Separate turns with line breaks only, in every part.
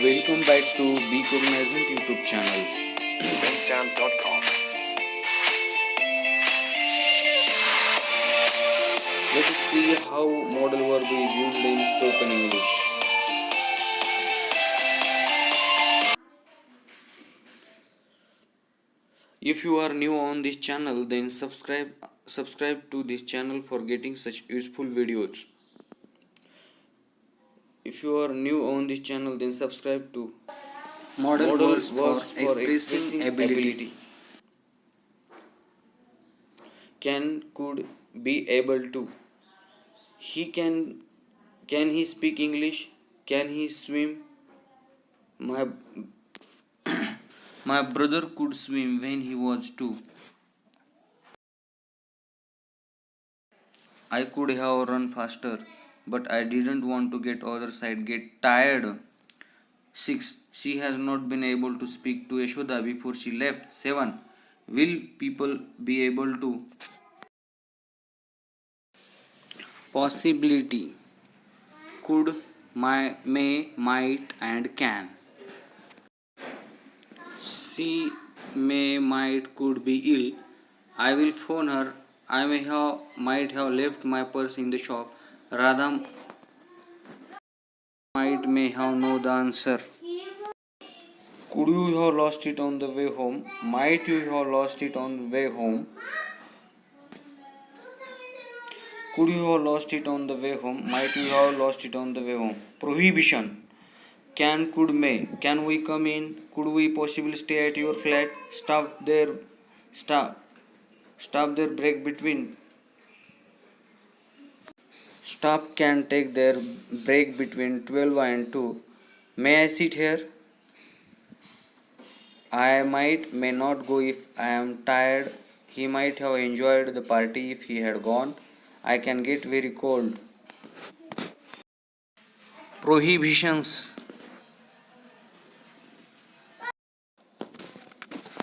Welcome back to Be Cognizant YouTube channel.
Sound.com.
Let us see how modal verb is used in spoken English. If you are new on this channel, then subscribe to this channel for getting such useful videos. If you are new on this channel, then subscribe to
Modal verbs for
expressing
expressing ability.
Can, could, be able to. He can he speak English? Can he swim? My my brother could swim when he was 2. I could have run faster, but I didn't want to get other side get tired. 6. She has not been able to speak to Yashoda before she left. 7. Will people be able to? Possibility. Could, may, might and can. She may, might, could be ill. I will phone her. I might have left my purse in the shop. Radha may have know the answer. Could you have lost it on the way home? Might you have lost it on the way home? Could you have lost it on the way home? Might you have lost it on the way home? Prohibition. Can, could, may. Can we come in? Could we possibly stay at your flat? Stop their break between. Staff can take their break between 12 and 2. May I sit here? I may not go if I am tired. He might have enjoyed the party if he had gone. I can get very cold. Prohibitions.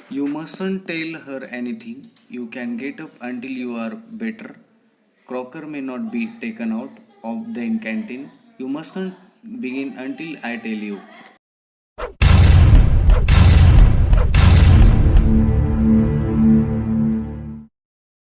You mustn't tell her anything. You can get up until you are better. Crocker may not be taken out of the canteen. You mustn't begin until I tell you.